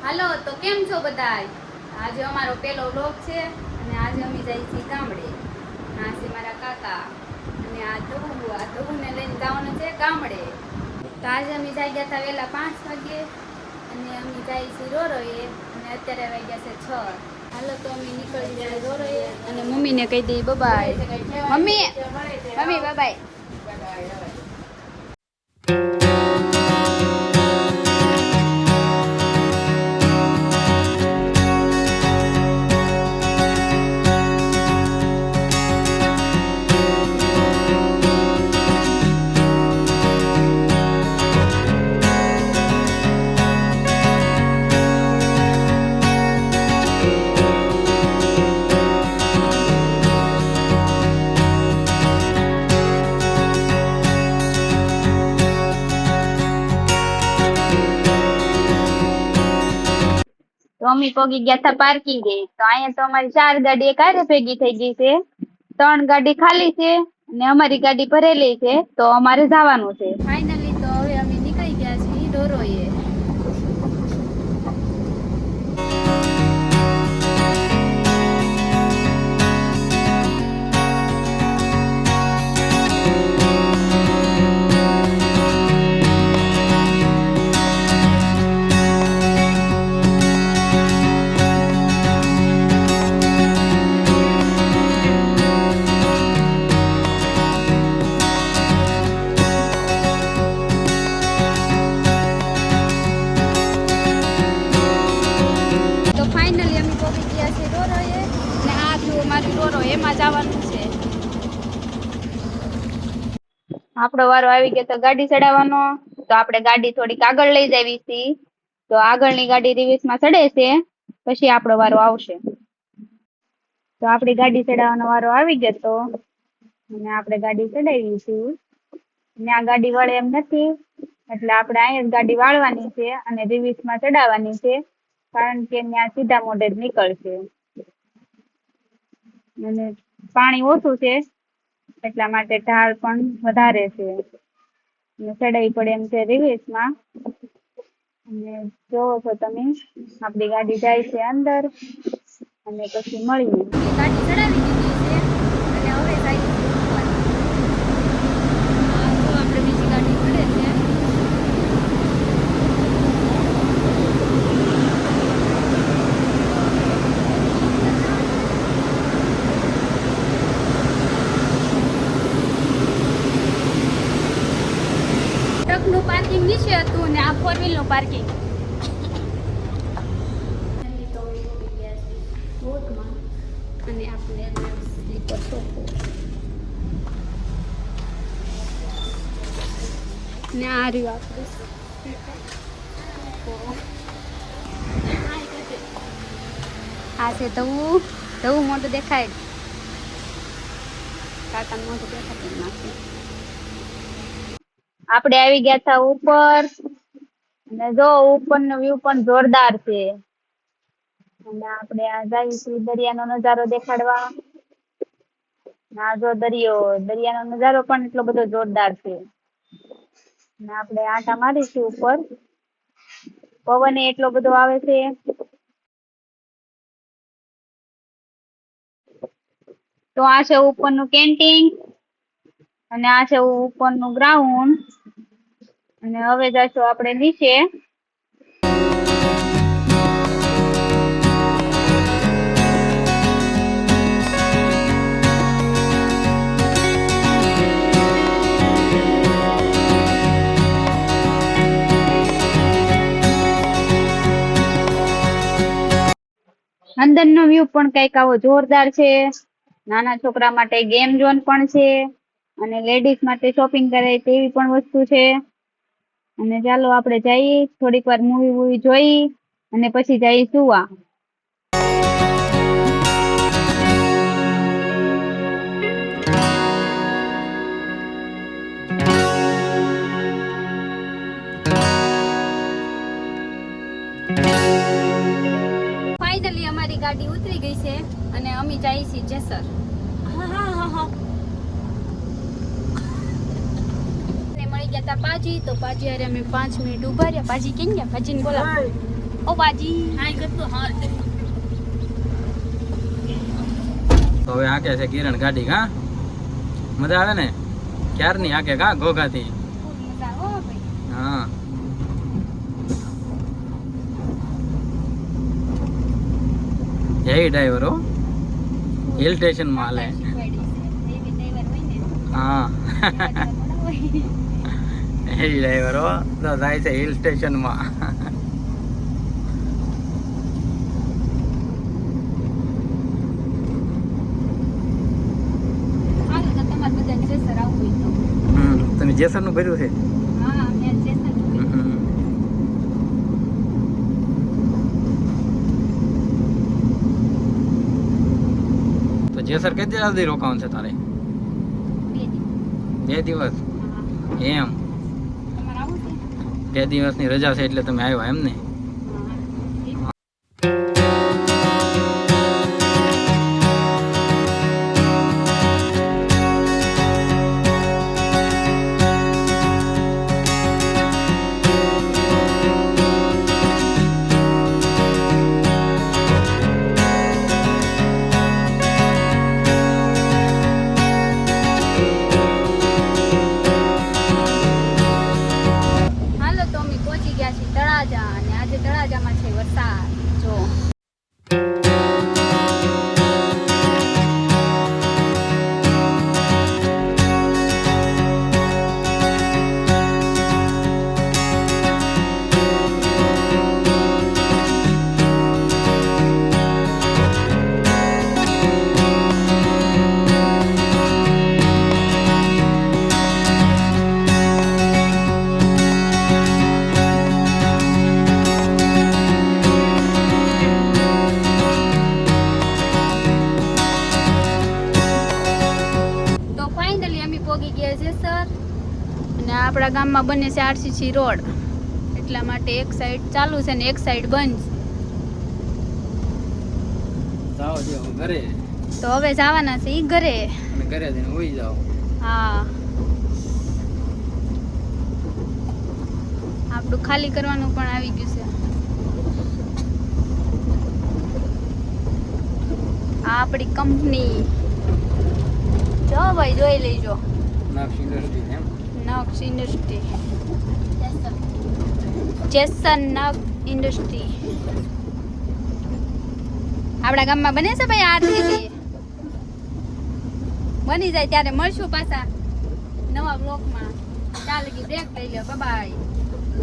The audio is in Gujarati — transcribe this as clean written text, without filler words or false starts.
હાલો તો કેમ છો બધાય? આજે અમારો પહેલો વ્લોગ છે અને આજે અમે જઈએ છીએ ગામડે. આ છે મારા કાકા અને આ ધુને લઈને જવાનું છે ગામડે. તો આજે અમે જઈ ગયા હતા વહેલા 5 વાગે અને અમે જઈએ છીએ રોરોએ અને અત્યારે વાગ્યા છે 6. હાલો તો અમે નીકળી જાય રોરોએ અને મમ્મીને કહી દઈએ બાય. Mummy by. તો અમે પગી ગયા હતા પાર્કિંગ તો અહીંયા તો અમારી 4 ગાડી એક હારે ભેગી થઈ ગઈ છે. 3 ગાડી ખાલી છે અને અમારી ગાડી ભરેલી છે તો અમારે જવાનું છે. ફાઇનલી તો હવે અમે નીકળી ગયા છીએ ડોરોએ. આપણો વારો આવી ગયો તો ગાડી ચડાવવાનો. તો આપણે ગાડી થોડીક આગળ લઈ જાવી છે તો આગળની ગાડી રિવર્સમાં ચડે છે પછી આપણો વારો આવશે. તો આપણી ગાડી ચડાવવાનો વારો આવી ગયો તો અને આપણે ગાડી ચડાવી છે. ને આ ગાડી વળે એમ નથી એટલે આપણે અહીંયા જ ગાડી વાળવાની છે અને રિવર્સમાં ચડાવવાની છે કારણ કે ત્યાં સીધા મોઢે જ નીકળશે અને પાણી ઓછું છે એટલા માટે ઢાળ પણ વધારે છે અને ચડાવી પડે એમ છે રિવર્સમાં. અને જોવો છો તમે આપણી ગાડી જાય છે અંદર અને પછી મળીએ. ગાડી ચડાવી દીધી છે અને હવે જાય છે ઉપર. તો આપણે બીજી ગાડી મળે છે. ટ્રકનું પાર્કિંગ નીચે હતું અને આ 4 વ્હીલનું પાર્કિંગ. અને આપણે સ્લીપર સોફો ને આ રહ્યું આ છે તવું મોટું દેખાય. કાકા મોટું દેખાતું નાખે. આપણે આવી ગયા હતા ઉપર અને જો ઉપરનો વ્યૂ પણ જોરદાર છે અને આપણે આ જઈએ છીએ દરિયાનો નજારો દેખાડવા. આ જો દરિયાનો નજારો પણ એટલો બધો જોરદાર છે અને આપણે આટા મારીશું ઉપર. પવન એટલો બધો આવે છે. તો આ છે ઉપરનું કેન્ટીન અને આ છે ઉપરનું ગ્રાઉન્ડ અને હવે જઈશું આપણે નીચે. અંદરનો વ્યૂ પણ કઈક આવો જોરદાર છે. નાના છોકરા માટે ગેમ ઝોન પણ છે અને લેડીઝ માટે શોપિંગ કરે તેવી પણ વસ્તુ છે. અને ચાલો આપણે જઈએ થોડીક વાર મૂવી જોઈ અને પછી જઈએ સુવા. ફાઇનલી અમારી ગાડી ઉતરી ગઈ છે અને અમે જઈએ છીએ જેસર. મળી ગયા તા પાજી તો પાજી અરે અમે 5 મિનિટ ઉભા રહ્યા. પાજી કેમ ગયા? પાજીને બોલાવો. ઓ બાજી હાઈ કરતો હાલ તો હવે હાકે છે કિરણ ગાડી કા મજા આવે ને ક્યારની હાકે કા ઘોઘાથી મજા હો ભાઈ હા જય ડ્રાઈવર હો હિલ સ્ટેશન માં હાલે હા એ ડ્રાઈવર હો તો જાય છે હિલ સ્ટેશન માં તમે જેસર નું ભર્યું છે તો જેસર કેટલી સુધી રોકાવાનું છે તારે 2 દિવસ એમ 2 દિવસની રજા છે એટલે તમે આવ્યા એમ ને તળાજા અને આજે તળાજામાં છે વરસાદ જો પોગી ગયા છે સર અને આપણા ગામમાં બને છે આરસીસી રોડ એટલા માટે એક સાઈડ ચાલુ છે ને એક સાઈડ બંધ જાઓ જો ઘરે તો હવે જવાના છે ઈ ઘરે અને ઘરે જઈને હોઈ જાઓ હા આપણું ખાલી કરવાનું પણ આવી ગયું છે આ આપણી કંપની જો ભાઈ જોઈ લેજો નાક્ષ ઇન્ડસ્ટ્રી એમ નક્ષ ઇન્ડસ્ટ્રી જેસન નક્ષ ઇન્ડસ્ટ્રી આપણા ગામમાં બને છે ભાઈ આરસીસી બની જાય ત્યારે મળશું પાછા નવા બ્લોકમાં ચાલ બ્રેક લઈ લો બાય.